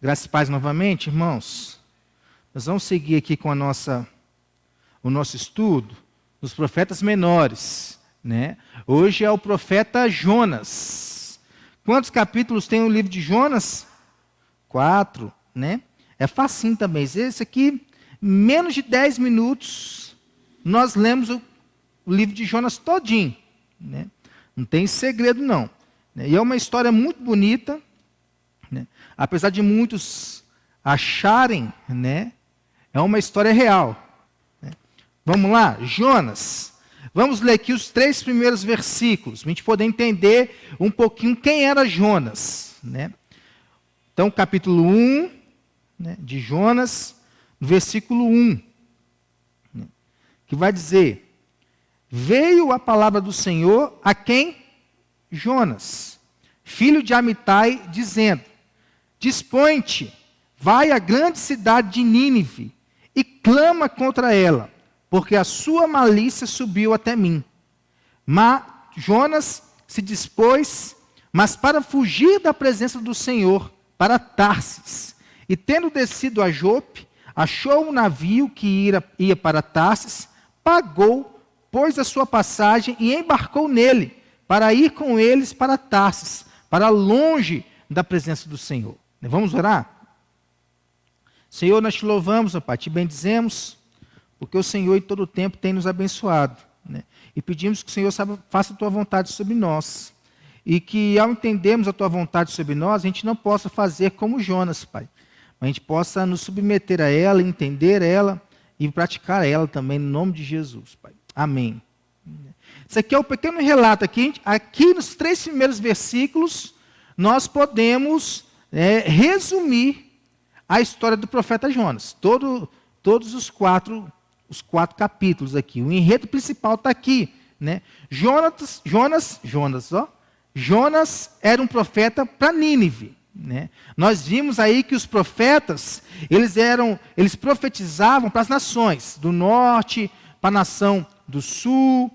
Graças e paz novamente, irmãos. Nós vamos seguir aqui com o nosso estudo dos profetas menores, né? Hoje é o profeta Jonas. Quantos capítulos tem o livro de Jonas? 4, né? É facinho também. Esse aqui, menos de 10 minutos, nós lemos o livro de Jonas todinho, né? Não tem segredo não. E é uma história muito bonita, né? Apesar de muitos acharem, né? É uma história real, né? Vamos lá, Jonas. Vamos ler aqui os 3 primeiros versículos, para a gente poder entender um pouquinho quem era Jonas, né? Então, capítulo 1, né, de Jonas, versículo 1, né, que vai dizer: veio a palavra do Senhor a quem? Jonas, filho de Amitai, dizendo: dispõe-te, vai à grande cidade de Nínive e clama contra ela, porque a sua malícia subiu até mim. Mas Jonas se dispôs, mas para fugir da presença do Senhor, para Tarsis. E tendo descido a Jope, achou um navio que ia para Tarsis, pagou, pôs a sua passagem e embarcou nele, para ir com eles para Tarsis, para longe da presença do Senhor. Vamos orar? Senhor, nós te louvamos, ó Pai, te bendizemos, porque o Senhor em todo o tempo tem nos abençoado, né? E pedimos que o Senhor faça a tua vontade sobre nós. E que ao entendermos a tua vontade sobre nós, a gente não possa fazer como Jonas, Pai. Mas a gente possa nos submeter a ela, entender ela e praticar ela também, no nome de Jesus, Pai. Amém. Isso aqui é um pequeno relato. Aqui nos 3 primeiros versículos, nós podemos resumir a história do profeta Jonas. Todos os quatro capítulos aqui. O enredo principal está aqui, né? Jonas era um profeta para Nínive, né? Nós vimos aí que os profetas, eles profetizavam para as nações do norte, para a nação do sul,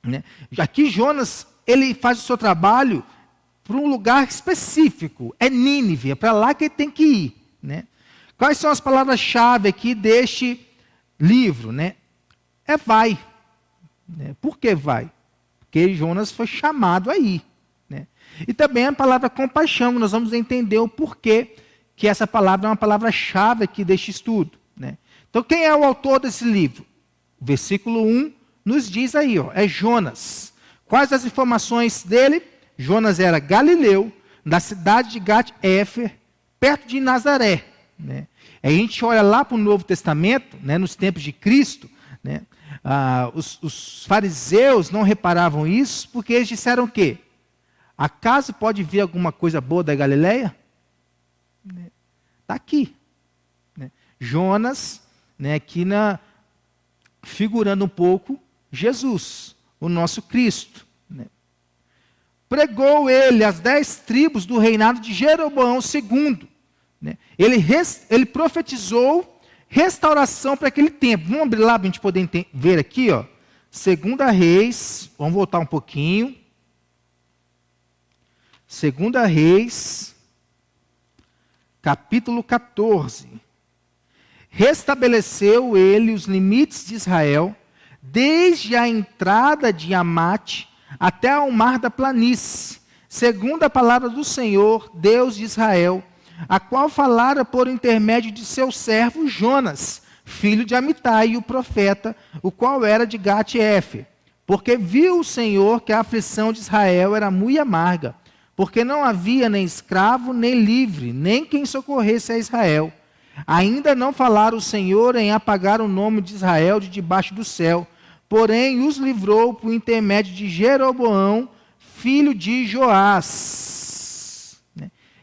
né? Aqui Jonas, ele faz o seu trabalho para um lugar específico, é Nínive, é para lá que ele tem que ir, né? Quais são as palavras-chave aqui deste livro, né? É vai, né? Por que vai? Porque Jonas foi chamado aí, né? E também a palavra compaixão, nós vamos entender o porquê que essa palavra é uma palavra-chave aqui deste estudo, né? Então, quem é o autor desse livro? O versículo 1 nos diz aí, ó, é Jonas. Quais as informações dele? Jonas era galileu, da cidade de Gat-Éfer, perto de Nazaré, né? Aí a gente olha lá para o Novo Testamento, né, nos tempos de Cristo, né, os fariseus não reparavam isso, porque eles disseram o quê? Acaso pode vir alguma coisa boa da Galileia? Está aqui, né? Jonas, né, aqui figurando um pouco Jesus, o nosso Cristo, né? Pregou ele as 10 tribos do reinado de Jeroboão II, né? Ele profetizou restauração para aquele tempo. Vamos abrir lá para a gente poder ver aqui, ó. 2 Reis, vamos voltar um pouquinho. 2 Reis, capítulo 14. Restabeleceu ele os limites de Israel, desde a entrada de Amate até ao mar da planície, segundo a palavra do Senhor, Deus de Israel, a qual falara por intermédio de seu servo Jonas, filho de Amitai, o profeta, o qual era de Gat-Éfer. Porque viu o Senhor que a aflição de Israel era muito amarga, porque não havia nem escravo, nem livre, nem quem socorresse a Israel. Ainda não falara o Senhor em apagar o nome de Israel de debaixo do céu, porém os livrou por intermédio de Jeroboão, filho de Joás.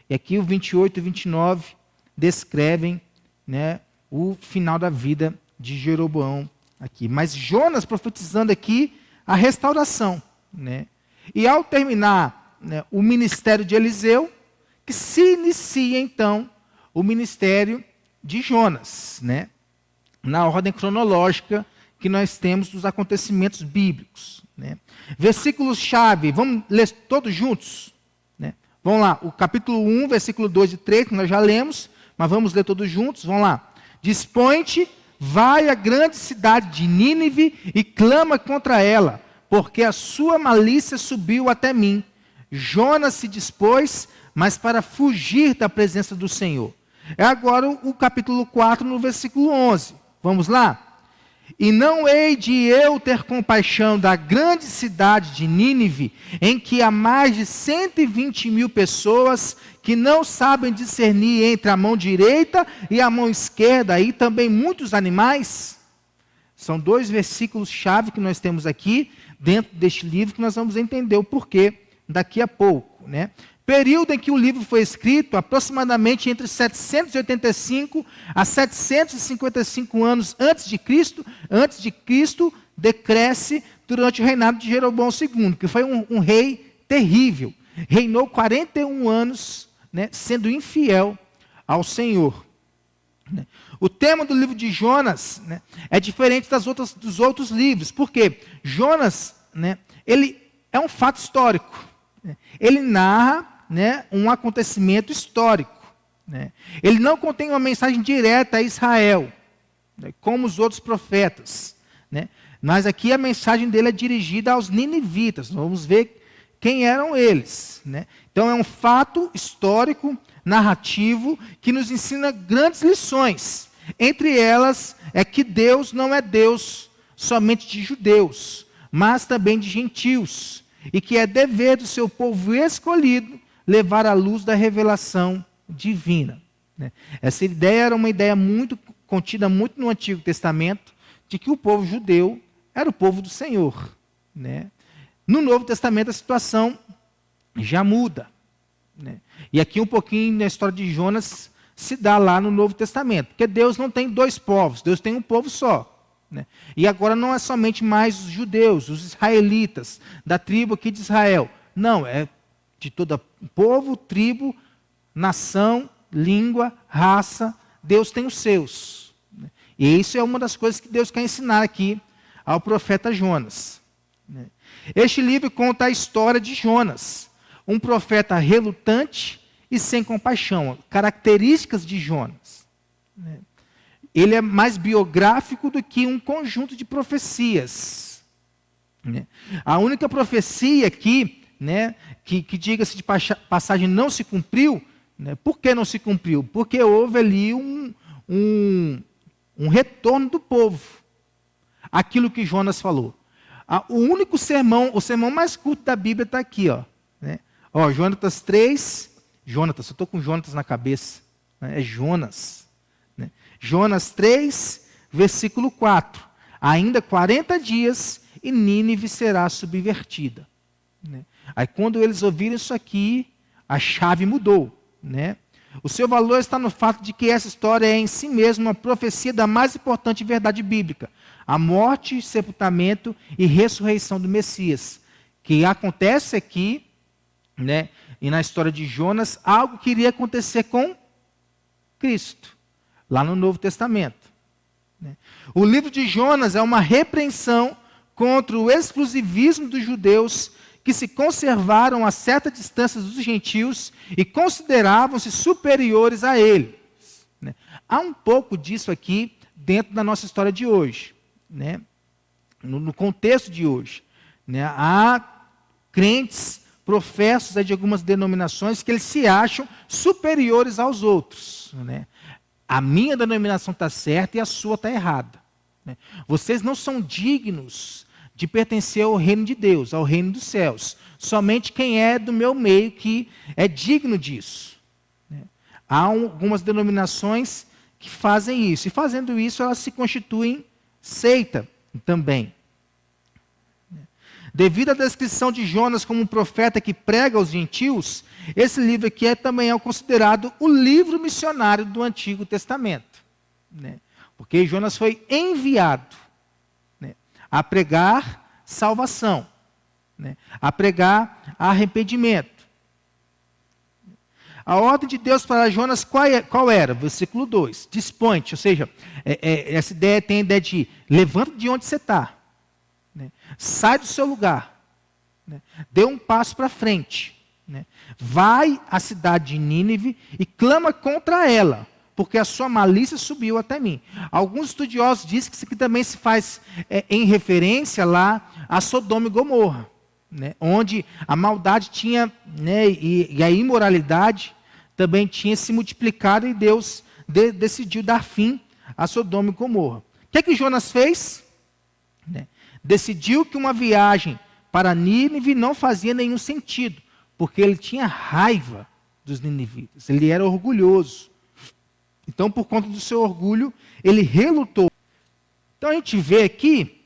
E aqui o 28 e 29 descrevem, né, o final da vida de Jeroboão aqui. Mas Jonas profetizando aqui a restauração, né? E ao terminar, né, o ministério de Eliseu, que se inicia então o ministério de Jonas, né? Na ordem cronológica que nós temos dos acontecimentos bíblicos, né? Versículos-chave, vamos ler todos juntos, né? Vamos lá, o capítulo 1, versículo 2 e 3, que nós já lemos, mas vamos ler todos juntos, vamos lá. Dispõe-te, vai à grande cidade de Nínive e clama contra ela, porque a sua malícia subiu até mim. Jonas se dispôs, mas para fugir da presença do Senhor. É agora o capítulo 4, no versículo 11. Vamos lá? E não hei de eu ter compaixão da grande cidade de Nínive, em que há mais de 120.000 pessoas que não sabem discernir entre a mão direita e a mão esquerda, e também muitos animais? São 2 versículos-chave que nós temos aqui, dentro deste livro, que nós vamos entender o porquê daqui a pouco, né? Período em que o livro foi escrito, aproximadamente entre 785 a 755 anos antes de Cristo, decresce durante o reinado de Jeroboão II, que foi um rei terrível. Reinou 41 anos, né, sendo infiel ao Senhor. O tema do livro de Jonas, né, é diferente dos outros livros, porque Jonas, né, ele é um fato histórico. Né, ele narra, né, um acontecimento histórico. Né. Ele não contém uma mensagem direta a Israel, né, como os outros profetas. Né. Mas aqui a mensagem dele é dirigida aos ninivitas. Vamos ver quem eram eles. Né. Então é um fato histórico, narrativo, que nos ensina grandes lições. Entre elas é que Deus não é Deus somente de judeus, mas também de gentios. E que é dever do seu povo escolhido levar a luz da revelação divina. Né? Essa ideia era uma ideia contida muito no Antigo Testamento, de que o povo judeu era o povo do Senhor. Né? No Novo Testamento a situação já muda. Né? E aqui um pouquinho na história de Jonas se dá lá no Novo Testamento, porque Deus não tem 2 povos, Deus tem um povo só. Né? E agora não é somente mais os judeus, os israelitas, da tribo aqui de Israel. Não, é de todo povo, tribo, nação, língua, raça. Deus tem os seus. Né? E isso é uma das coisas que Deus quer ensinar aqui ao profeta Jonas. Né? Este livro conta a história de Jonas, um profeta relutante e sem compaixão, características de Jonas. Né? Ele é mais biográfico do que um conjunto de profecias. Né? A única profecia aqui, né, que diga-se de passagem, não se cumpriu. Né? Por que não se cumpriu? Porque houve ali um retorno do povo. Aquilo que Jonas falou. O único sermão, o sermão mais curto da Bíblia está aqui. Né? Jonatas 3, Jonatas, eu estou com Jonatas na cabeça. Né? É Jonas. Né? Jonas 3, versículo 4. Ainda 40 dias e Nínive será subvertida. Né? Aí quando eles ouviram isso aqui, a chave mudou. Né? O seu valor está no fato de que essa história é em si mesma uma profecia da mais importante verdade bíblica. A morte, sepultamento e ressurreição do Messias. Que acontece aqui, né, e na história de Jonas, algo que iria acontecer com Cristo, lá no Novo Testamento. Né? O livro de Jonas é uma repreensão contra o exclusivismo dos judeus que se conservaram a certa distância dos gentios e consideravam-se superiores a eles. Né? Há um pouco disso aqui dentro da nossa história de hoje. Né? No contexto de hoje. Né? Há crentes, professos de algumas denominações que eles se acham superiores aos outros. Né? A minha denominação está certa e a sua está errada. Né? Vocês não são dignos de pertencer ao reino de Deus, ao reino dos céus. Somente quem é do meu meio que é digno disso. Né? Há algumas denominações que fazem isso. E fazendo isso, elas se constituem seita também. Devido à descrição de Jonas como um profeta que prega aos gentios, esse livro aqui também é considerado o livro missionário do Antigo Testamento. Né? Porque Jonas foi enviado, né, a pregar salvação, né, a pregar arrependimento. A ordem de Deus para Jonas qual era? Versículo 2. Dispõe-te, ou seja, essa ideia tem a ideia de levanta de onde você está. Né? Sai do seu lugar. Né? Dê um passo para frente. né? Vai à cidade de Nínive e clama contra ela, porque a sua malícia subiu até mim. Alguns estudiosos dizem que isso aqui também se faz em referência lá a Sodoma e Gomorra, né? Onde a maldade tinha, né, e a imoralidade também tinha se multiplicado e Deus decidiu dar fim a Sodoma e Gomorra. O que é que Jonas fez? Né? Decidiu que uma viagem para Nínive não fazia nenhum sentido, porque ele tinha raiva dos ninivitas, ele era orgulhoso. Então, por conta do seu orgulho, ele relutou. Então, a gente vê aqui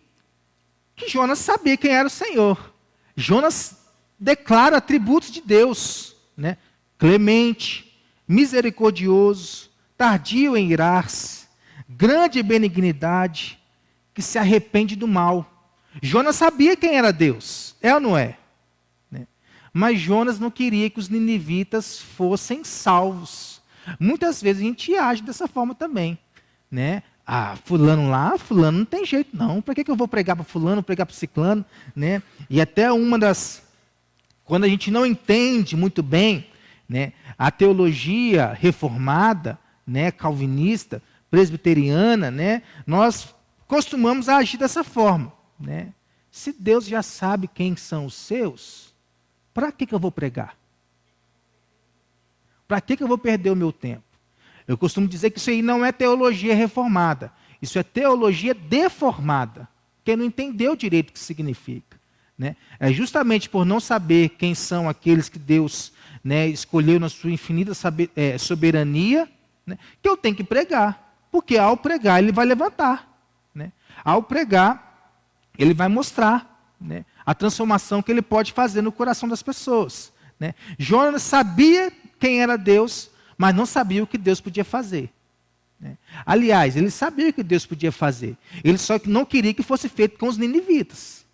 que Jonas sabia quem era o Senhor. Jonas declara atributos de Deus, né? Clemente, misericordioso, tardio em irar-se, grande benignidade, que se arrepende do mal. Jonas sabia quem era Deus, é ou não é? Né? Mas Jonas não queria que os ninivitas fossem salvos. Muitas vezes a gente age dessa forma também, né? Ah, fulano lá, fulano não tem jeito não. Para que eu vou pregar para fulano, pregar para ciclano, né? E até quando a gente não entende muito bem, né, a teologia reformada, né, calvinista, presbiteriana, né, nós costumamos agir dessa forma, né? Se Deus já sabe quem são os seus, para que eu vou pregar? Para que eu vou perder o meu tempo? Eu costumo dizer que isso aí não é teologia reformada. Isso é teologia deformada. Quem não entendeu direito o que significa, né? É justamente por não saber quem são aqueles que Deus, né, escolheu na sua infinita soberania, né, que eu tenho que pregar. Porque ao pregar ele vai levantar. Né? Ao pregar, ele vai mostrar, né, a transformação que ele pode fazer no coração das pessoas. Né? Jonas sabia quem era Deus, mas não sabia o que Deus podia fazer. Né? Aliás, ele sabia o que Deus podia fazer. Ele só não queria que fosse feito com os ninivitas.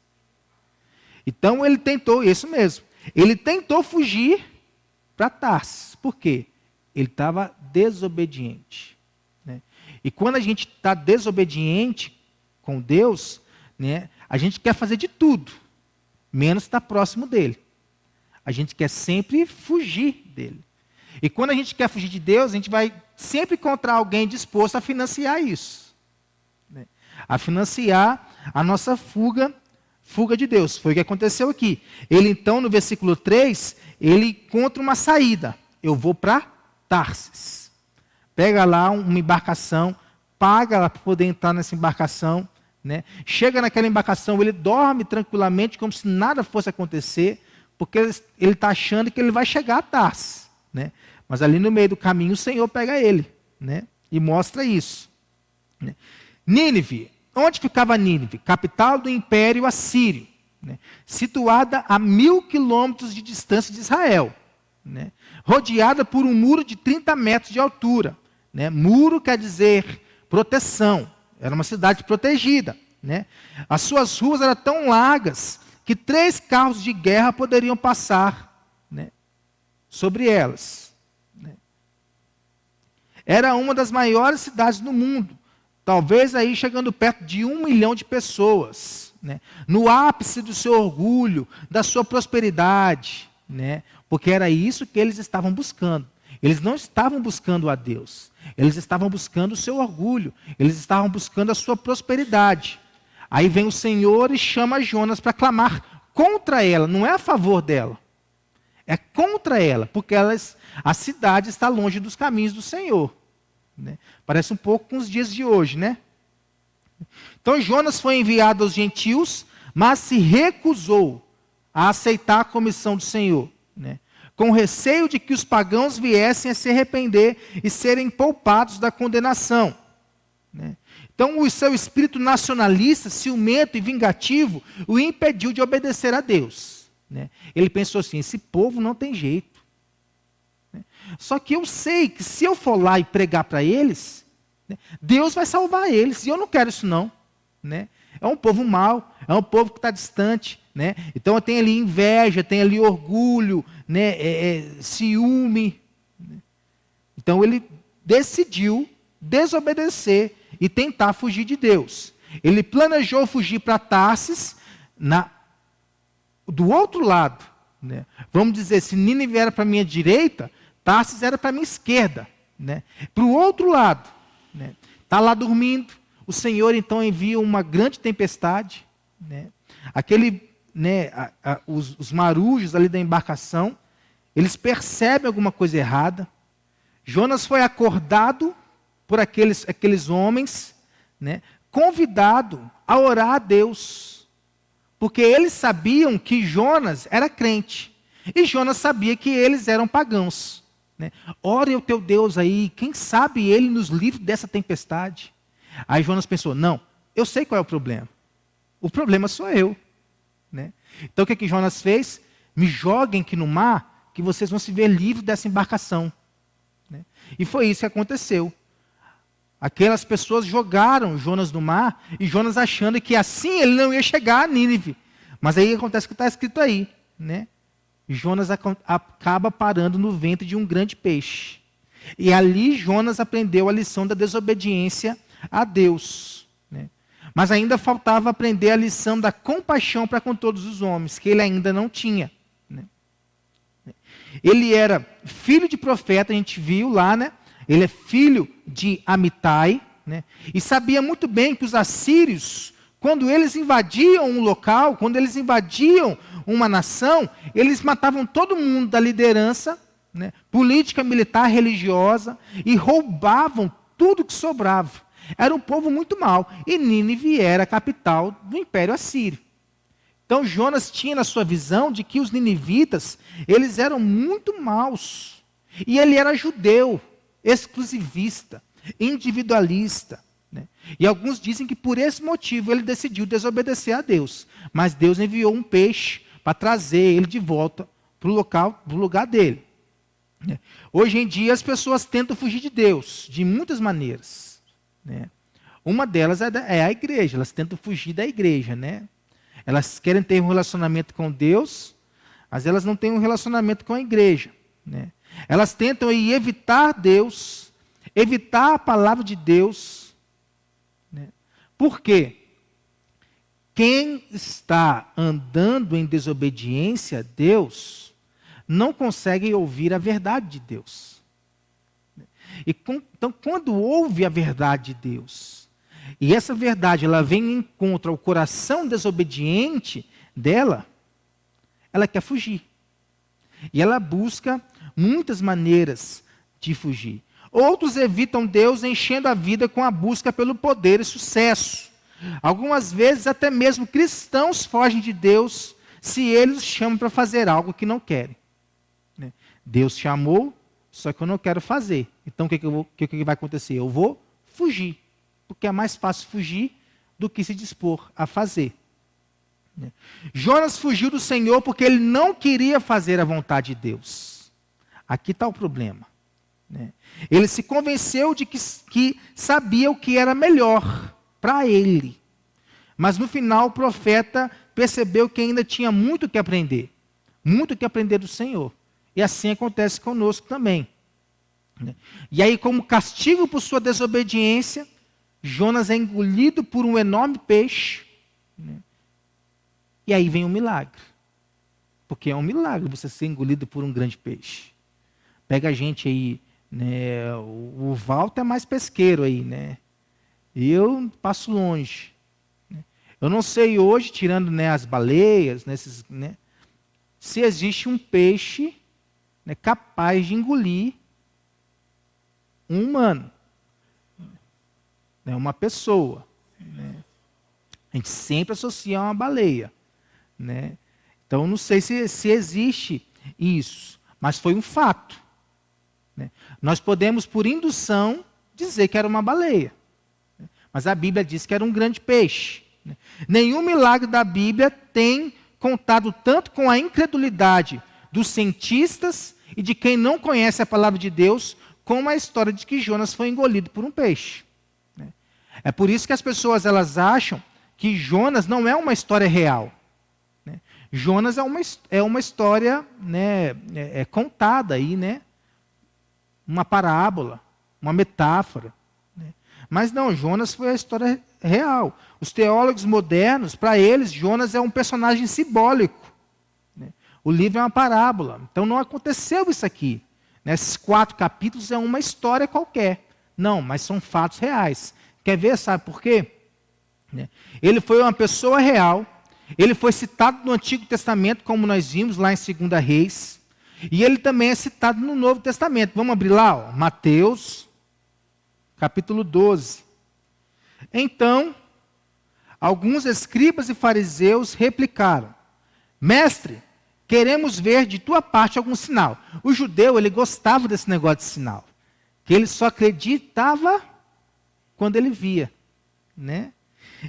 Então ele tentou, isso mesmo, ele tentou fugir para Tarsis. Por quê? Ele estava desobediente. Né? E quando a gente está desobediente com Deus, né, a gente quer fazer de tudo, menos estar próximo dele. A gente quer sempre fugir dele. E quando a gente quer fugir de Deus, a gente vai sempre encontrar alguém disposto a financiar isso. Né? A financiar a nossa fuga de Deus. Foi o que aconteceu aqui. Ele então, no versículo 3, ele encontra uma saída. Eu vou para Tarsis. Pega lá uma embarcação, paga lá para poder entrar nessa embarcação. Né? Chega naquela embarcação, ele dorme tranquilamente, como se nada fosse acontecer, porque ele está achando que ele vai chegar a Tarsis. Né? Mas ali no meio do caminho o Senhor pega ele, né, e mostra isso. Né? Nínive, onde ficava Nínive? Capital do Império Assírio, né? Situada a 1000 quilômetros de distância de Israel, né? Rodeada por um muro de 30 metros de altura. Né? Muro quer dizer proteção, era uma cidade protegida. Né? As suas ruas eram tão largas que 3 carros de guerra poderiam passar, né, sobre elas. Né? Era uma das maiores cidades do mundo, talvez aí chegando perto de 1 milhão de pessoas, né? No ápice do seu orgulho, da sua prosperidade, né? Porque era isso que eles estavam buscando. Eles não estavam buscando a Deus, eles estavam buscando o seu orgulho, eles estavam buscando a sua prosperidade. Aí vem o Senhor e chama Jonas para clamar contra ela, não é a favor dela. É contra ela, porque a cidade está longe dos caminhos do Senhor. Né? Parece um pouco com os dias de hoje, né? Então Jonas foi enviado aos gentios, mas se recusou a aceitar a comissão do Senhor. Né? Com receio de que os pagãos viessem a se arrepender e serem poupados da condenação. Né? Então o seu espírito nacionalista, ciumento e vingativo o impediu de obedecer a Deus. Né? Ele pensou assim, esse povo não tem jeito. Né? Só que eu sei que se eu for lá e pregar para eles, né, Deus vai salvar eles, e eu não quero isso não. Né? É um povo mau, é um povo que está distante. Né? Então tem ali inveja, tem ali orgulho, né, ciúme. Né? Então ele decidiu desobedecer e tentar fugir de Deus. Ele planejou fugir para Tarsis, do outro lado, né? Vamos dizer, se Nínive era para a minha direita, Tarsis era para a minha esquerda, né? Para o outro lado, né? Está lá dormindo, o Senhor então envia uma grande tempestade, né? Os marujos ali da embarcação, eles percebem alguma coisa errada. Jonas foi acordado por aqueles homens, né? Convidado a orar a Deus, porque eles sabiam que Jonas era crente, e Jonas sabia que eles eram pagãos, né? Ore ao teu Deus aí, quem sabe ele nos livre dessa tempestade. Aí Jonas pensou, não, eu sei qual é o problema sou eu, né? Então o que Jonas fez? Me joguem aqui no mar, que vocês vão se ver livres dessa embarcação, né? E foi isso que aconteceu. Aquelas pessoas jogaram Jonas no mar, e Jonas achando que assim ele não ia chegar a Nínive. Mas aí acontece o que está escrito aí, né? Jonas acaba parando no ventre de um grande peixe. E ali Jonas aprendeu a lição da desobediência a Deus, né? Mas ainda faltava aprender a lição da compaixão para com todos os homens, que ele ainda não tinha, né? Ele era filho de profeta, a gente viu lá, né? Ele é filho de Amitai, né? E sabia muito bem que os assírios, quando eles invadiam um local, quando eles invadiam uma nação, eles matavam todo mundo da liderança, né, política, militar, religiosa, e roubavam tudo que sobrava. Era um povo muito mau. E Nínive era a capital do Império Assírio. Então Jonas tinha na sua visão de que os ninivitas, eles eram muito maus. E ele era judeu, exclusivista, individualista, né? E alguns dizem que por esse motivo ele decidiu desobedecer a Deus. Mas Deus enviou um peixe para trazer ele de volta para o lugar dele, né? Hoje em dia as pessoas tentam fugir de Deus de muitas maneiras, né? Uma delas é a igreja. Elas tentam fugir da igreja, né? Elas querem ter um relacionamento com Deus, mas elas não têm um relacionamento com a igreja, né? Elas tentam evitar Deus, evitar a palavra de Deus, né? Por quê? Quem está andando em desobediência a Deus não consegue ouvir a verdade de Deus. Então, quando ouve a verdade de Deus, e essa verdade ela vem em encontro ao coração desobediente dela, ela quer fugir. E ela busca muitas maneiras de fugir. Outros evitam Deus enchendo a vida com a busca pelo poder e sucesso. Algumas vezes até mesmo cristãos fogem de Deus se eles os chamam para fazer algo que não querem, né? Deus chamou, só que eu não quero fazer. Então o que vai acontecer? Eu vou fugir, porque é mais fácil fugir do que se dispor a fazer, né? Jonas fugiu do Senhor porque ele não queria fazer a vontade de Deus. Aqui está o problema, né? Ele se convenceu de que sabia o que era melhor para ele. Mas no final o profeta percebeu que ainda tinha muito que aprender do Senhor. E assim acontece conosco também, né? E aí, como castigo por sua desobediência, Jonas é engolido por um enorme peixe, né? E aí vem um milagre. Porque é um milagre você ser engolido por um grande peixe. Pega a gente aí, né? O Walter é mais pesqueiro aí, né? Eu passo longe, né? Eu não sei hoje, tirando, né, as baleias, né, se existe um peixe, né, capaz de engolir um humano, né, uma pessoa, né? A gente sempre associa a uma baleia, né? Então não sei se existe isso, mas foi um fato, né? Nós podemos, por indução, dizer que era uma baleia. Mas a Bíblia diz que era um grande peixe, né? Nenhum milagre da Bíblia tem contado tanto com a incredulidade dos cientistas e de quem não conhece a palavra de Deus, como a história de que Jonas foi engolido por um peixe, né? É por isso que as pessoas elas acham que Jonas não é uma história real, né? Jonas é uma história, né, contada aí, né? Uma parábola, uma metáfora. Mas não, Jonas foi a história real. Os teólogos modernos, para eles, Jonas é um personagem simbólico, né? O livro é uma parábola. Então não aconteceu isso aqui. Nesses 4 capítulos é uma história qualquer. Não, mas são fatos reais. Quer ver? Sabe por quê? Ele foi uma pessoa real. Ele foi citado no Antigo Testamento, como nós vimos lá em 2 Reis. E ele também é citado no Novo Testamento. Vamos abrir lá, ó, Mateus, capítulo 12. Então, alguns escribas e fariseus replicaram: Mestre, queremos ver de tua parte algum sinal. O judeu, ele gostava desse negócio de sinal. Que ele só acreditava quando ele via, né?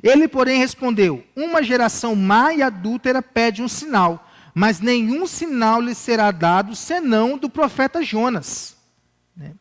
Ele, porém, respondeu: uma geração má e adúltera pede um sinal, mas nenhum sinal lhe será dado, senão do profeta Jonas. Né?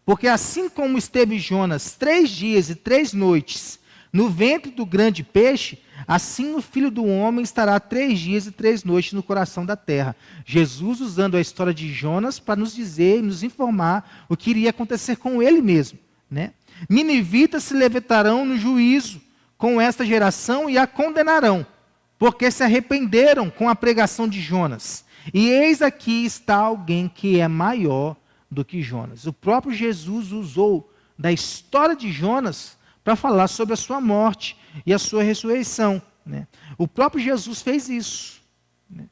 Porque assim como esteve Jonas 3 dias e 3 noites no ventre do grande peixe, assim o Filho do Homem estará 3 dias e 3 noites no coração da terra. Jesus usando a história de Jonas para nos dizer e nos informar o que iria acontecer com ele mesmo. Né? Ninivitas se levantarão no juízo com esta geração e a condenarão, porque se arrependeram com a pregação de Jonas. E eis aqui está alguém que é maior do que Jonas. O próprio Jesus usou da história de Jonas para falar sobre a sua morte e a sua ressurreição. Né? O próprio Jesus fez isso. Né?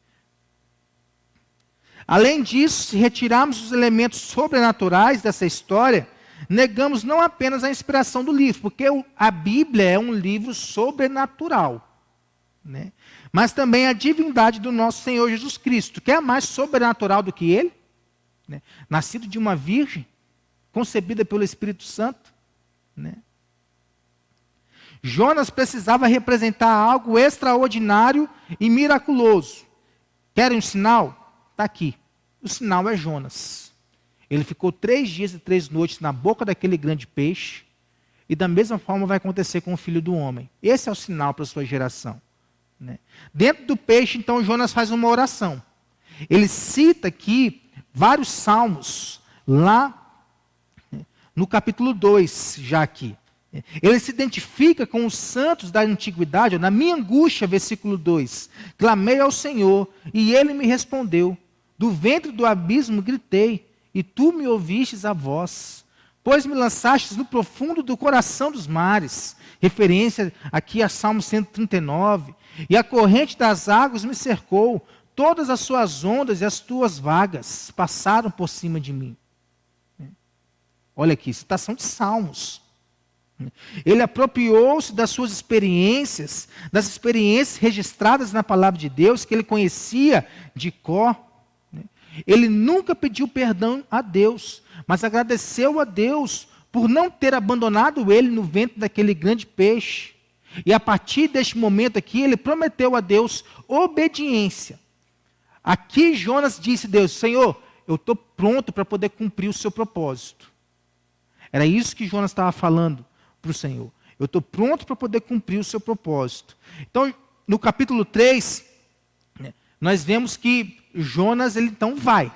Além disso, se retirarmos os elementos sobrenaturais dessa história, negamos não apenas a inspiração do livro, porque a Bíblia é um livro sobrenatural, né? Mas também a divindade do nosso Senhor Jesus Cristo, que é mais sobrenatural do que ele, né? Nascido de uma virgem, concebida pelo Espírito Santo. Né? Jonas precisava representar algo extraordinário e miraculoso. Querem um sinal? Está aqui. O sinal é Jonas. Ele ficou 3 dias e 3 noites na boca daquele grande peixe, e da mesma forma vai acontecer com o Filho do Homem. Esse é o sinal para a sua geração. Né? Dentro do peixe, então, Jonas faz uma oração. Ele cita aqui vários salmos, lá no capítulo 2, já aqui. Ele se identifica com os santos da antiguidade. Na minha angústia, versículo 2, clamei ao Senhor, e ele me respondeu. Do ventre do abismo gritei, e tu me ouvistes a voz, pois me lançastes no profundo do coração dos mares. Referência aqui a Salmo 139. E a corrente das águas me cercou, todas as suas ondas e as tuas vagas passaram por cima de mim. Olha aqui, citação de Salmos. Ele apropriou-se das suas experiências, das experiências registradas na palavra de Deus, que ele conhecia de cor. Ele nunca pediu perdão a Deus, mas agradeceu a Deus por não ter abandonado ele no ventre daquele grande peixe. E a partir deste momento aqui, ele prometeu a Deus obediência. Aqui Jonas disse a Deus: Senhor, eu estou pronto para poder cumprir o seu propósito. Era isso que Jonas estava falando para o Senhor. Eu estou pronto para poder cumprir o seu propósito. Então, no capítulo 3, nós vemos que Jonas, ele então vai.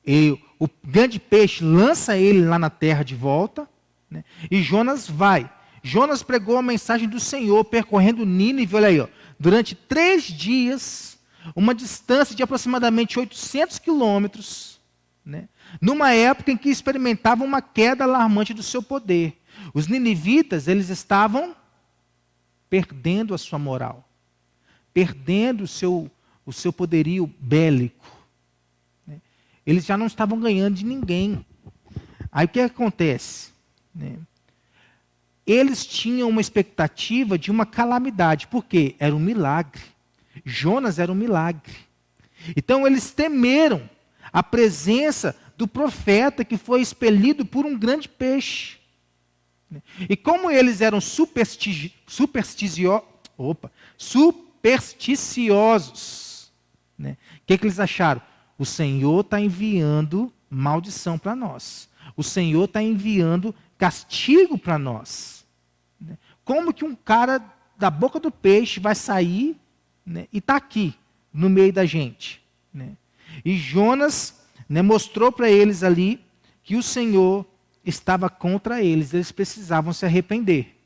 E o grande peixe lança ele lá na terra de volta, né? E Jonas vai. Jonas pregou a mensagem do Senhor, percorrendo Nínive, olha aí, ó, durante 3 dias, uma distância de aproximadamente 800 quilômetros, né? Numa época em que experimentavam uma queda alarmante do seu poder. Os ninivitas, eles estavam perdendo a sua moral, perdendo o seu poderio bélico. Né? Eles já não estavam ganhando de ninguém. Aí o que acontece? Né? Eles tinham uma expectativa de uma calamidade. Por quê? Era um milagre. Jonas era um milagre. Então eles temeram a presença do profeta que foi expelido por um grande peixe. E como eles eram supersticiosos, né? O que eles acharam? O Senhor está enviando maldição para nós. O Senhor está enviando castigo para nós. Né? Como que um cara da boca do peixe vai sair, né, e está aqui, no meio da gente? Né? E Jonas, né, mostrou para eles ali que o Senhor estava contra eles. Eles precisavam se arrepender.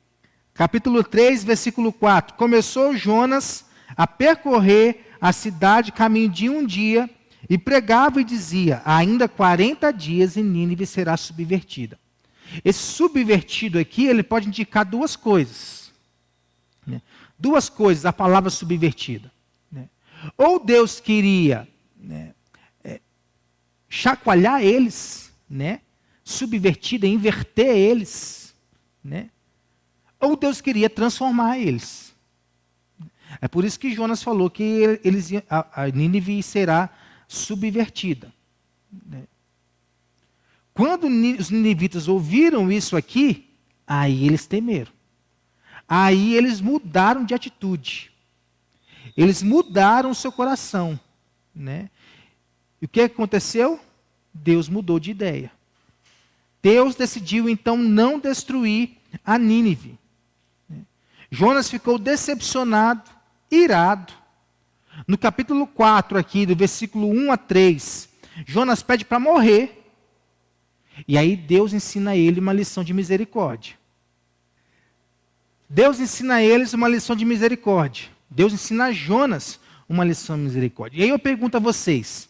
Capítulo 3, versículo 4. Começou Jonas a percorrer a cidade caminho de um dia e pregava e dizia: ainda 40 dias e Nínive será subvertida. Esse subvertido aqui, ele pode indicar duas coisas. Né? Duas coisas, a palavra subvertida. Né? Ou Deus queria chacoalhar eles, né? Subvertida, inverter eles, né? Ou Deus queria transformar eles. É por isso que Jonas falou que a Nínive será subvertida. Né? Quando os ninivitas ouviram isso aqui, aí eles temeram. Aí eles mudaram de atitude. Eles mudaram o seu coração. Né? E o que aconteceu? Deus mudou de ideia. Deus decidiu então não destruir a Nínive. Jonas ficou decepcionado, irado. No capítulo 4 aqui, do versículo 1 a 3, Jonas pede para morrer. E aí Deus ensina a ele uma lição de misericórdia. Deus ensina a eles uma lição de misericórdia. Deus ensina a Jonas uma lição de misericórdia. E aí eu pergunto a vocês,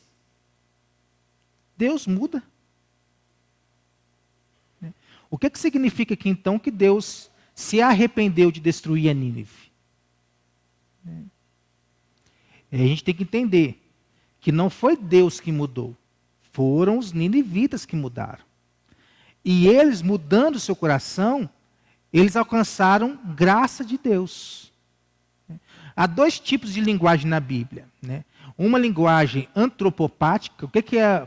Deus muda? O que significa aqui então que Deus se arrependeu de destruir a Nínive? E a gente tem que entender que não foi Deus que mudou, foram os ninivitas que mudaram. E eles, mudando seu coração, eles alcançaram graça de Deus. Há dois tipos de linguagem na Bíblia. Né? Uma linguagem antropopática. O que é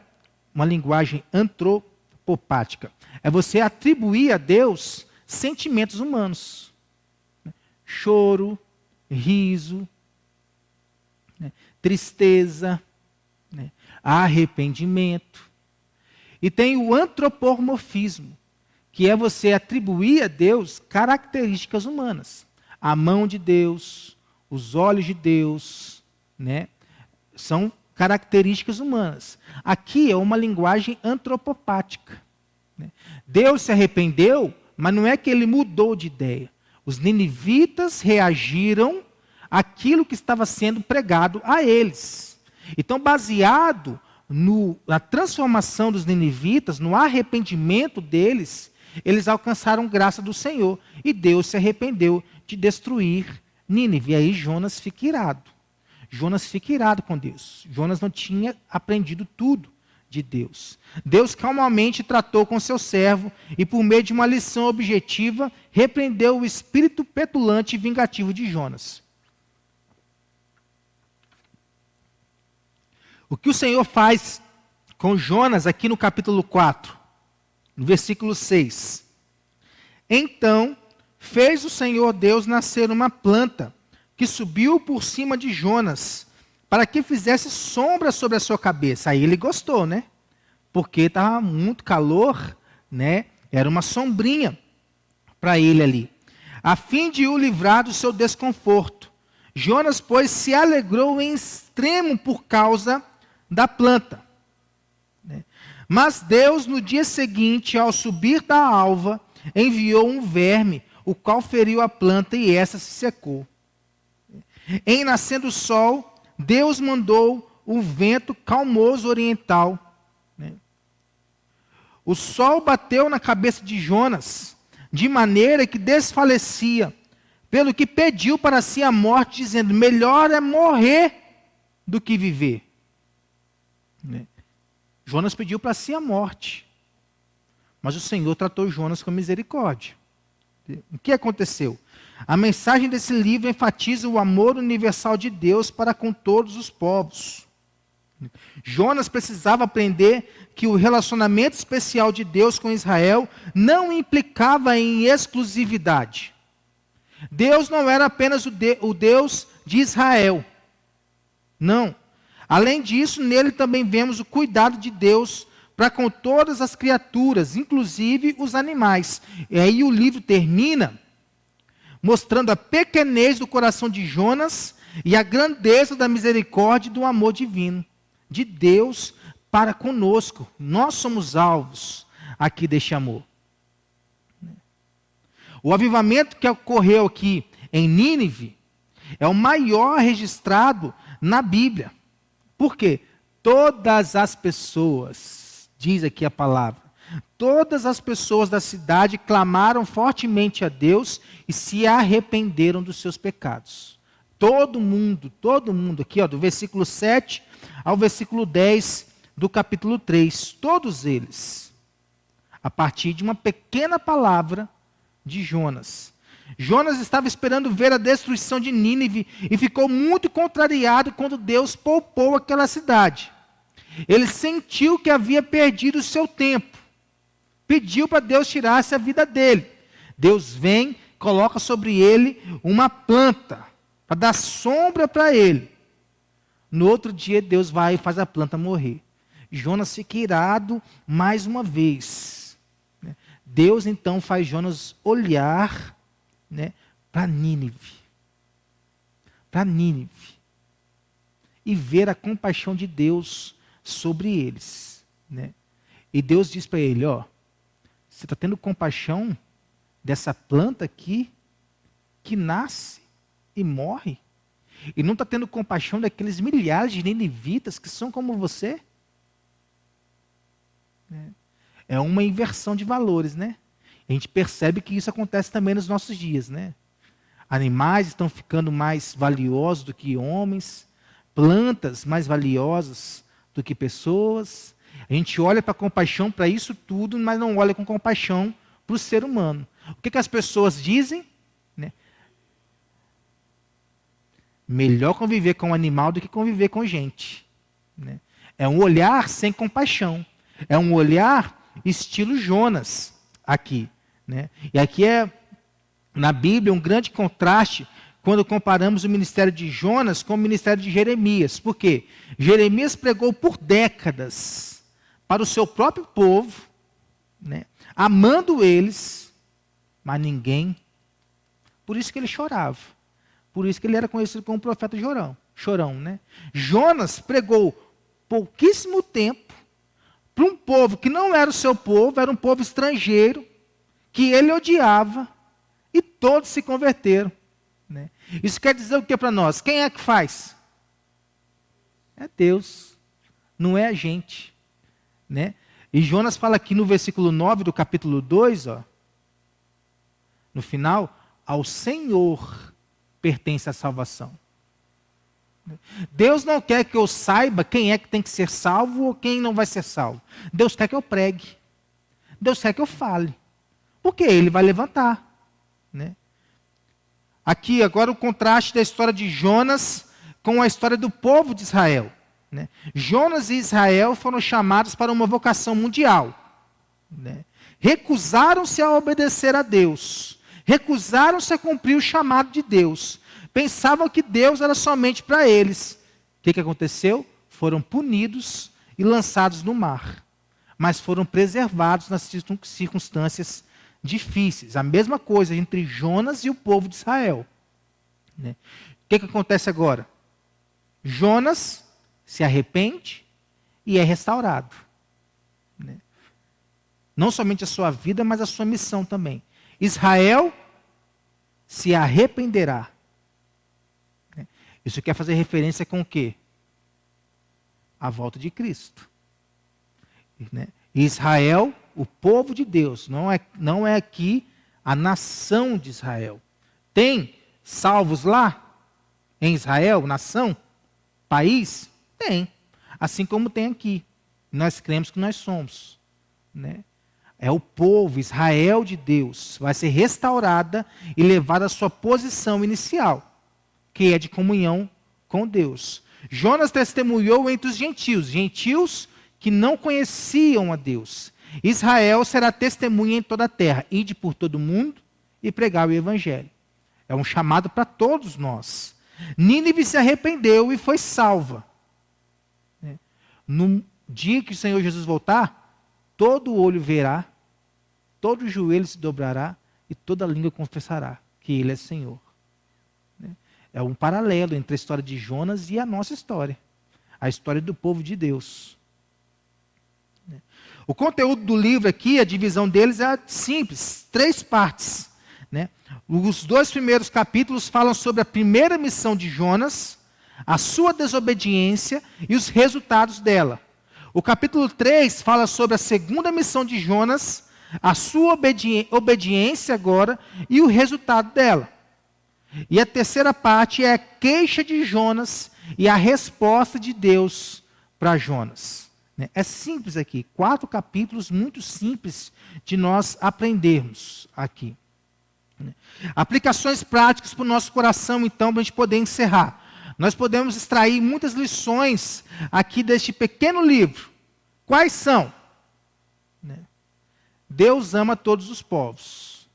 uma linguagem antropopática? É você atribuir a Deus sentimentos humanos. Choro, riso, tristeza, arrependimento. E tem o antropomorfismo, que é você atribuir a Deus características humanas. A mão de Deus, os olhos de Deus, são características humanas. Aqui é uma linguagem antropopática. Deus se arrependeu, mas não é que ele mudou de ideia. Os ninivitas reagiram àquilo que estava sendo pregado a eles. Então, baseado na transformação dos ninivitas, no arrependimento deles, eles alcançaram graça do Senhor. E Deus se arrependeu de destruir Nínive. E aí Jonas fica irado. Jonas fica irado com Deus. Jonas não tinha aprendido tudo de Deus. Deus calmamente tratou com seu servo e, por meio de uma lição objetiva, repreendeu o espírito petulante e vingativo de Jonas. O que o Senhor faz com Jonas aqui no capítulo 4, no versículo 6. Então, fez o Senhor Deus nascer uma planta que subiu por cima de Jonas, para que fizesse sombra sobre a sua cabeça. Aí ele gostou, né? Porque estava muito calor, né? Era uma sombrinha para ele ali, a fim de o livrar do seu desconforto. Jonas, pois, se alegrou em extremo por causa da planta. Mas Deus, no dia seguinte, ao subir da alva, enviou um verme, o qual feriu a planta e essa se secou. Em nascendo o sol, Deus mandou um vento calmoso oriental. O sol bateu na cabeça de Jonas, de maneira que desfalecia, pelo que pediu para si a morte, dizendo: melhor é morrer do que viver. Jonas pediu para si a morte, mas o Senhor tratou Jonas com misericórdia. O que aconteceu? A mensagem desse livro enfatiza o amor universal de Deus para com todos os povos. Jonas precisava aprender que o relacionamento especial de Deus com Israel não implicava em exclusividade. Deus não era apenas o Deus de Israel. Não. Além disso, nele também vemos o cuidado de Deus para com todas as criaturas, inclusive os animais. E aí o livro termina mostrando a pequenez do coração de Jonas e a grandeza da misericórdia e do amor divino de Deus para conosco. Nós somos alvos aqui deste amor. O avivamento que ocorreu aqui em Nínive é o maior registrado na Bíblia. Por quê? Todas as pessoas, diz aqui a palavra, todas as pessoas da cidade clamaram fortemente a Deus e se arrependeram dos seus pecados. Todo mundo, aqui ó, do versículo 7 ao versículo 10 do capítulo 3, todos eles, a partir de uma pequena palavra de Jonas. Jonas estava esperando ver a destruição de Nínive e ficou muito contrariado quando Deus poupou aquela cidade. Ele sentiu que havia perdido o seu tempo. Pediu para Deus tirasse a vida dele. Deus vem, coloca sobre ele uma planta para dar sombra para ele. No outro dia Deus vai e faz a planta morrer. Jonas fica irado mais uma vez. Deus então faz Jonas olhar, para Nínive. Para Nínive. E ver a compaixão de Deus sobre eles. E Deus diz para ele, você está tendo compaixão dessa planta aqui, que nasce e morre? E não está tendo compaixão daqueles milhares de ninivitas que são como você? É uma inversão de valores, A gente percebe que isso acontece também nos nossos dias, Animais estão ficando mais valiosos do que homens, plantas mais valiosas do que pessoas. A gente olha para a compaixão para isso tudo, mas não olha com compaixão para o ser humano. O que as pessoas dizem? Melhor conviver com um animal do que conviver com gente. É um olhar sem compaixão. É um olhar estilo Jonas aqui. E aqui é, na Bíblia, um grande contraste quando comparamos o ministério de Jonas com o ministério de Jeremias. Por quê? Jeremias pregou por décadas para o seu próprio povo, amando eles, mas ninguém. Por isso que ele chorava. Por isso que ele era conhecido como profeta chorão. Jonas pregou pouquíssimo tempo para um povo que não era o seu povo, era um povo estrangeiro, que ele odiava, e todos se converteram. Isso quer dizer o que para nós? Quem é que faz? É Deus, não é a gente. E Jonas fala aqui no versículo 9 do capítulo 2, no final, ao Senhor pertence a salvação. Deus não quer que eu saiba quem é que tem que ser salvo ou quem não vai ser salvo. Deus quer que eu pregue. Deus quer que eu fale. Porque Ele vai levantar. Aqui agora o contraste da história de Jonas com a história do povo de Israel. Jonas e Israel foram chamados para uma vocação mundial. Recusaram-se a obedecer a Deus. Recusaram-se a cumprir o chamado de Deus. Pensavam que Deus era somente para eles. O que aconteceu? Foram punidos e lançados no mar. Mas foram preservados nas circunstâncias difíceis. A mesma coisa entre Jonas e o povo de Israel. O que acontece agora? Jonas se arrepende e é restaurado. Não somente a sua vida, mas a sua missão também. Israel se arrependerá. Isso quer fazer referência com o quê? A volta de Cristo. Israel, o povo de Deus, não é aqui a nação de Israel. Tem salvos lá? Em Israel, nação? País? Tem. Assim como tem aqui. Nós cremos que nós somos. É o povo, Israel de Deus, vai ser restaurada e levada à sua posição inicial, que é de comunhão com Deus. Jonas testemunhou entre os gentios que não conheciam a Deus. Israel será testemunha em toda a terra, ide por todo mundo e pregar o evangelho. É um chamado para todos nós. Nínive se arrependeu e foi salva. No dia que o Senhor Jesus voltar, todo olho verá, todo joelho se dobrará e toda língua confessará que Ele é Senhor. É um paralelo entre a história de Jonas e a nossa história. A história do povo de Deus. O conteúdo do livro aqui, a divisão deles é simples, 3 partes. Os 2 primeiros capítulos falam sobre a primeira missão de Jonas, a sua desobediência e os resultados dela. O capítulo 3 fala sobre a segunda missão de Jonas, a sua obediência agora e o resultado dela. E a terceira parte é a queixa de Jonas e a resposta de Deus para Jonas. É simples aqui, 4 capítulos muito simples de nós aprendermos aqui. Aplicações práticas para o nosso coração, então, para a gente poder encerrar. Nós podemos extrair muitas lições aqui deste pequeno livro. Quais são? Deus ama todos os povos.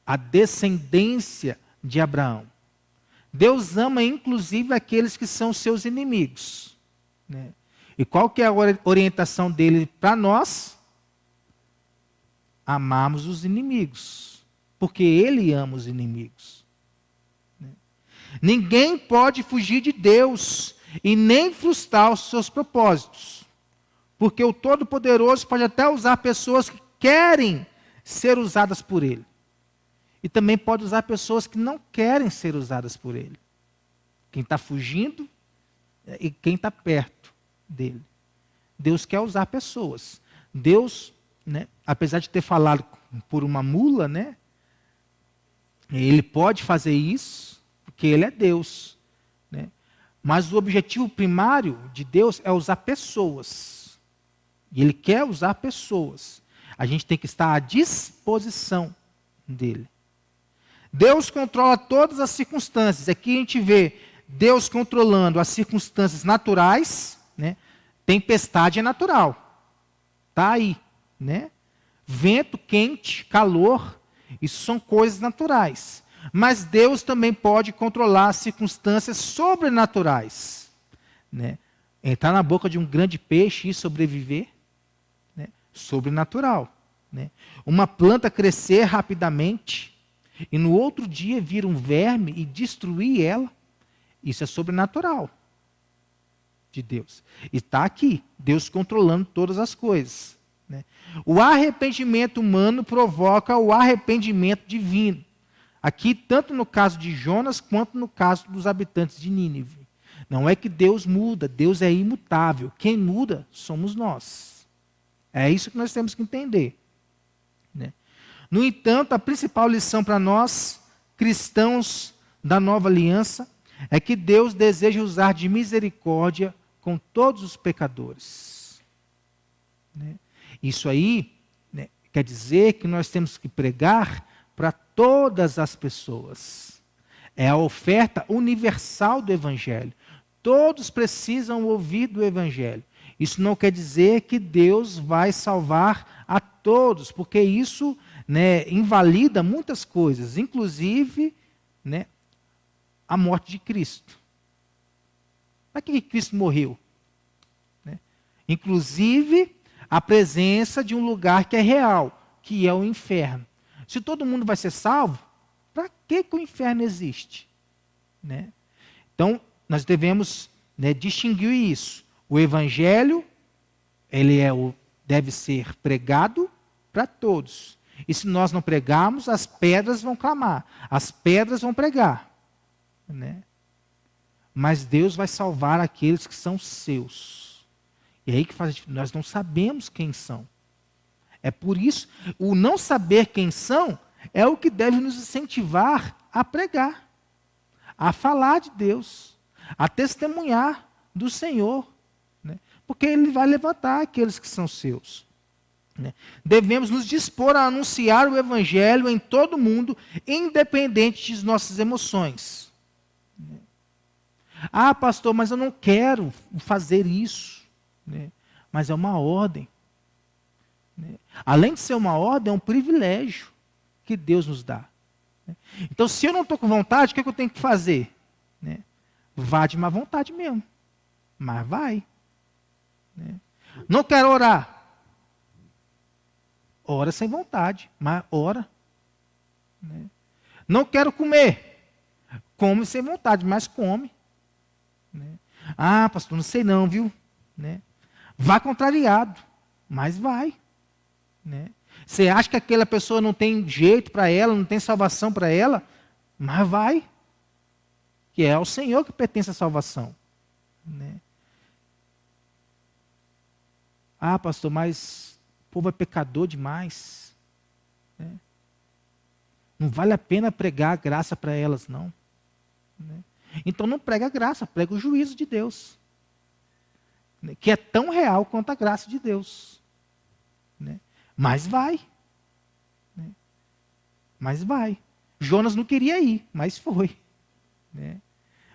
A descendência de Abraão. Deus ama inclusive aqueles que são seus inimigos. E qual que é a orientação dele para nós? Amarmos os inimigos. Porque ele ama os inimigos. Ninguém pode fugir de Deus e nem frustrar os seus propósitos. Porque o Todo-Poderoso pode até usar pessoas que querem ser usadas por ele. E também pode usar pessoas que não querem ser usadas por ele. Quem está fugindo e quem está perto dele. Deus quer usar pessoas. Deus, apesar de ter falado por uma mula, ele pode fazer isso, porque ele é Deus. Mas o objetivo primário de Deus é usar pessoas. E ele quer usar pessoas. A gente tem que estar à disposição dele. Deus controla todas as circunstâncias. Aqui a gente vê Deus controlando as circunstâncias naturais. Tempestade é natural. Está aí. Vento, quente, calor. Isso são coisas naturais. Mas Deus também pode controlar as circunstâncias sobrenaturais. Entrar na boca de um grande peixe e sobreviver. Sobrenatural. Uma planta crescer rapidamente e no outro dia vir um verme e destruir ela. Isso é sobrenatural de Deus. E está aqui, Deus controlando todas as coisas. O arrependimento humano provoca o arrependimento divino. Aqui, tanto no caso de Jonas, quanto no caso dos habitantes de Nínive. Não é que Deus muda, Deus é imutável. Quem muda somos nós. É isso que nós temos que entender. No entanto, a principal lição para nós, cristãos da nova aliança, é que Deus deseja usar de misericórdia com todos os pecadores. Isso aí quer dizer que nós temos que pregar para todas as pessoas. É a oferta universal do Evangelho. Todos precisam ouvir do Evangelho. Isso não quer dizer que Deus vai salvar a todos, porque isso invalida muitas coisas, inclusive a morte de Cristo. Para que Cristo morreu? Inclusive a presença de um lugar que é real, que é o inferno. Se todo mundo vai ser salvo, para que o inferno existe? Então, nós devemos distinguir isso. O Evangelho, deve ser pregado para todos. E se nós não pregarmos, as pedras vão clamar, as pedras vão pregar. Mas Deus vai salvar aqueles que são seus. E aí que faz, nós não sabemos quem são. É por isso, o não saber quem são é o que deve nos incentivar a pregar, a falar de Deus, a testemunhar do Senhor. Porque Ele vai levantar aqueles que são seus. Devemos nos dispor a anunciar o Evangelho em todo o mundo, independente de nossas emoções. Ah, pastor, mas eu não quero fazer isso. Mas é uma ordem. Além de ser uma ordem, é um privilégio que Deus nos dá. Então, se eu não estou com vontade, o que eu tenho que fazer? Vá de má vontade mesmo. Mas vai. Não quero orar. Ora sem vontade, mas ora. Não quero comer. Come sem vontade, mas come. Ah, pastor, não sei não, viu? Vá contrariado, mas vai. Você acha que aquela pessoa não tem jeito para ela, não tem salvação para ela? Mas vai. que é ao Senhor que pertence a salvação. Né? Ah, pastor, mas o povo é pecador demais. Né? Não vale a pena pregar a graça para elas, não. Né? Então não prega a graça, prega o juízo de Deus. Né? Que é tão real quanto a graça de Deus. Né? Mas vai. Né? Mas vai. Jonas não queria ir, mas foi. Né?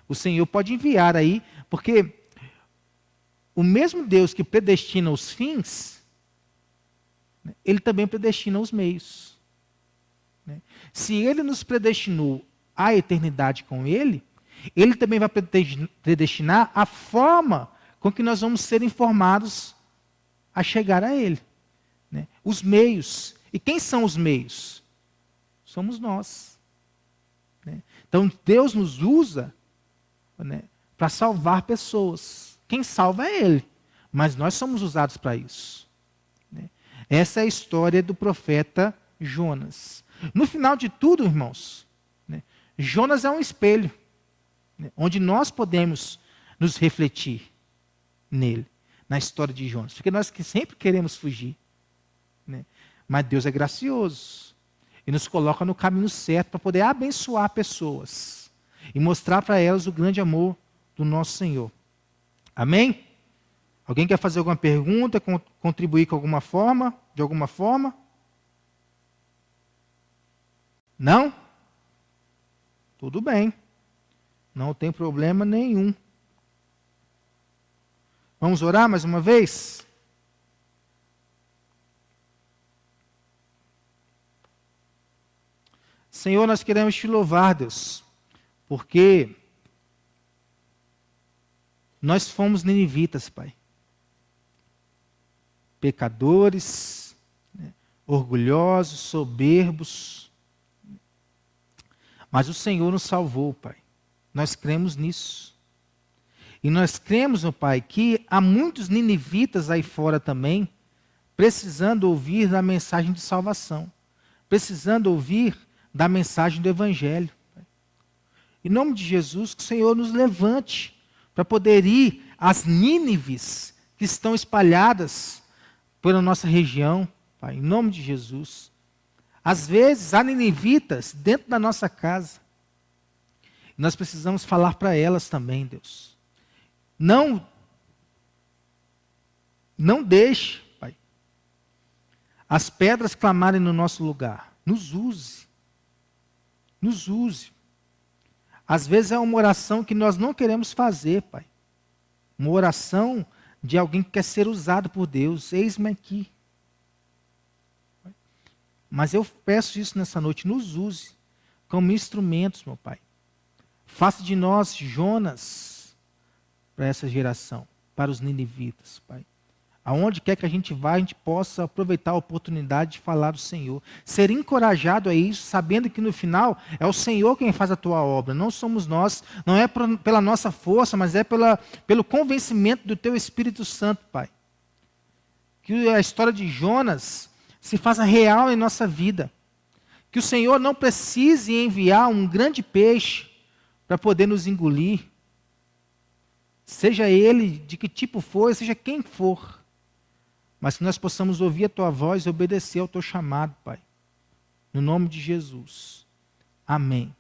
O Senhor pode enviar aí, porque o mesmo Deus que predestina os fins, né, Ele também predestina os meios. Né? Se Ele nos predestinou à eternidade com Ele, Ele também vai predestinar a forma com que nós vamos ser informados a chegar a Ele. Né? Os meios. E quem são os meios? Somos nós. Né? Então Deus nos usa, né, para salvar pessoas. Quem salva é Ele, mas nós somos usados para isso. Né? Essa é a história do profeta Jonas. No final de tudo, irmãos, né, Jonas é um espelho, né, onde nós podemos nos refletir nele, na história de Jonas, porque nós que sempre queremos fugir. Né? Mas Deus é gracioso e nos coloca no caminho certo para poder abençoar pessoas e mostrar para elas o grande amor do nosso Senhor. Amém? Alguém quer fazer alguma pergunta, contribuir com alguma forma, de alguma forma? Não? Tudo bem. Não tem problema nenhum. Vamos orar mais uma vez? Senhor, nós queremos te louvar, Deus, porque nós fomos ninivitas, Pai. Pecadores, né, orgulhosos, soberbos. Mas o Senhor nos salvou, Pai. Nós cremos nisso. E nós cremos, meu Pai, que há muitos ninivitas aí fora também, precisando ouvir da mensagem de salvação. Precisando ouvir da mensagem do Evangelho. Pai. Em nome de Jesus, que o Senhor nos levante para poder ir às Nínives que estão espalhadas pela nossa região, Pai, em nome de Jesus. Às vezes, há ninivitas dentro da nossa casa. E nós precisamos falar para elas também, Deus. Não deixe, Pai, as pedras clamarem no nosso lugar. Nos use. Nos use. Às vezes é uma oração que nós não queremos fazer, Pai. Uma oração de alguém que quer ser usado por Deus. Eis-me aqui. Mas eu peço isso nessa noite. Nos use como instrumentos, meu Pai. Faça de nós Jonas para essa geração, para os ninivitas, Pai. Aonde quer que a gente vá, a gente possa aproveitar a oportunidade de falar do Senhor. Ser encorajado a isso, sabendo que no final é o Senhor quem faz a tua obra. Não somos nós, não é pela nossa força, mas é pelo convencimento do teu Espírito Santo, Pai. Que a história de Jonas se faça real em nossa vida. Que o Senhor não precise enviar um grande peixe para poder nos engolir. Seja ele de que tipo for, seja quem for. Mas que nós possamos ouvir a tua voz e obedecer ao teu chamado, Pai. No nome de Jesus. Amém.